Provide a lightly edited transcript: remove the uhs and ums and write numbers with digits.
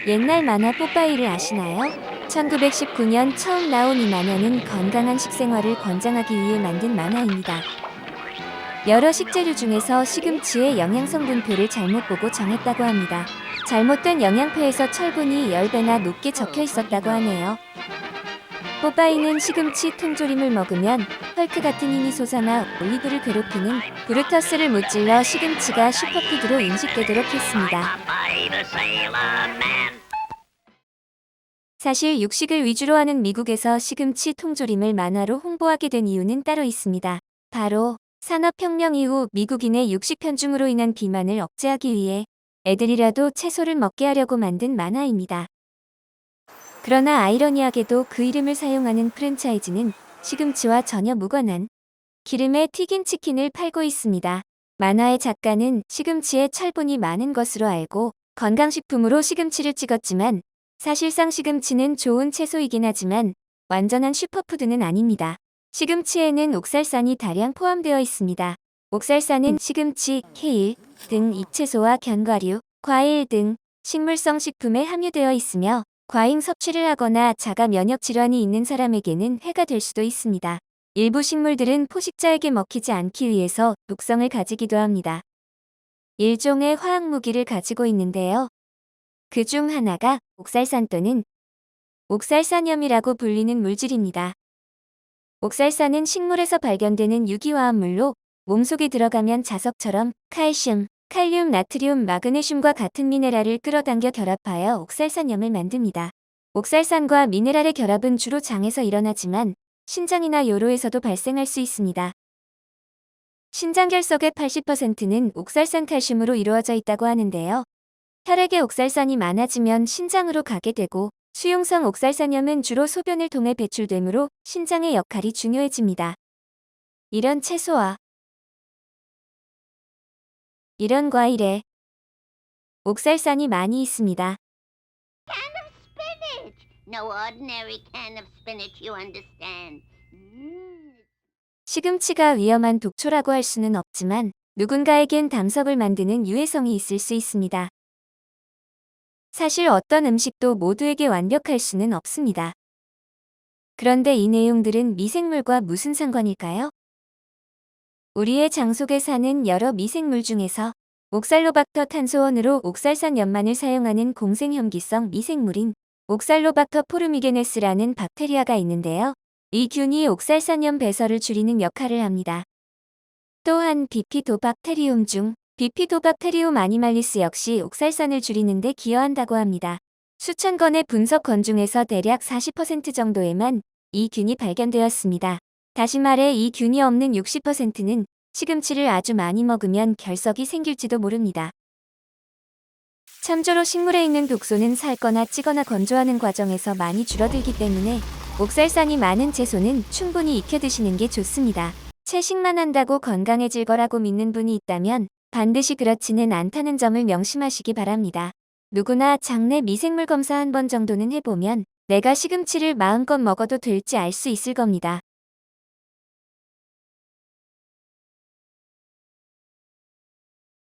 옛날 만화 뽀빠이를 아시나요? 1919년 처음 나온 이 만화는 건강한 식생활을 권장하기 위해 만든 만화입니다. 여러 식재료 중에서 시금치의 영양성 분포를 잘못 보고 정했다고 합니다. 잘못된 영양표에서 철분이 10배나 높게 적혀 있었다고 하네요. 뽀빠이는 시금치 통조림을 먹으면 헐크 같은 힘이 솟아나 올리브를 괴롭히는 브루터스를 무찔러 시금치가 슈퍼푸드로 인식되도록 했습니다. 사실 육식을 위주로 하는 미국에서 시금치 통조림을 만화로 홍보하게 된 이유는 따로 있습니다. 바로 산업혁명 이후 미국인의 육식 편중으로 인한 비만을 억제하기 위해 애들이라도 채소를 먹게 하려고 만든 만화입니다. 그러나 아이러니하게도 그 이름을 사용하는 프랜차이즈는 시금치와 전혀 무관한 기름에 튀긴 치킨을 팔고 있습니다. 만화의 작가는 시금치에 철분이 많은 것으로 알고 건강식품으로 시금치를 찍었지만 사실상 시금치는 좋은 채소이긴 하지만 완전한 슈퍼푸드는 아닙니다. 시금치에는 옥살산이 다량 포함되어 있습니다. 옥살산은 시금치, 케일 등 잎채소와 견과류, 과일 등 식물성 식품에 함유되어 있으며 과잉 섭취를 하거나 자가 면역 질환이 있는 사람에게는 해가 될 수도 있습니다. 일부 식물들은 포식자에게 먹히지 않기 위해서 독성을 가지기도 합니다. 일종의 화학 무기를 가지고 있는데요. 그 중 하나가 옥살산 또는 옥살산염이라고 불리는 물질입니다. 옥살산은 식물에서 발견되는 유기화합물로 몸속에 들어가면 자석처럼 칼슘, 칼륨, 나트륨, 마그네슘과 같은 미네랄을 끌어당겨 결합하여 옥살산염을 만듭니다. 옥살산과 미네랄의 결합은 주로 장에서 일어나지만 신장이나 요로에서도 발생할 수 있습니다. 신장 결석의 80%는 옥살산 칼슘으로 이루어져 있다고 하는데요. 혈액에 옥살산이 많아지면 신장으로 가게 되고 수용성 옥살산염은 주로 소변을 통해 배출되므로 신장의 역할이 중요해집니다. 이런 채소와 이런 과일에 옥살산이 많이 있습니다. Can of spinach. No ordinary can of spinach, you understand. 시금치가 위험한 독초라고 할 수는 없지만 누군가에겐 담석을 만드는 유해성이 있을 수 있습니다. 사실 어떤 음식도 모두에게 완벽할 수는 없습니다. 그런데 이 내용들은 미생물과 무슨 상관일까요? 우리의 장 속에 사는 여러 미생물 중에서 옥살로박터 탄소원으로 옥살산염만을 사용하는 공생염기성 미생물인 옥살로박터 포르미게네스라는 박테리아가 있는데요. 이 균이 옥살산염 배설을 줄이는 역할을 합니다. 또한 비피도박테리움 중 비피도박테리움 아니말리스 역시 옥살산을 줄이는 데 기여한다고 합니다. 수천 건의 분석 건 중에서 대략 40% 정도에만 이 균이 발견되었습니다. 다시 말해 이 균이 없는 60%는 시금치를 아주 많이 먹으면 결석이 생길지도 모릅니다. 참조로 식물에 있는 독소는 삶거나 찌거나 건조하는 과정에서 많이 줄어들기 때문에 옥살산이 많은 채소는 충분히 익혀 드시는 게 좋습니다. 채식만 한다고 건강해질 거라고 믿는 분이 있다면 반드시 그렇지는 않다는 점을 명심하시기 바랍니다. 누구나 장내 미생물 검사 한 번 정도는 해보면 내가 시금치를 마음껏 먹어도 될지 알 수 있을 겁니다.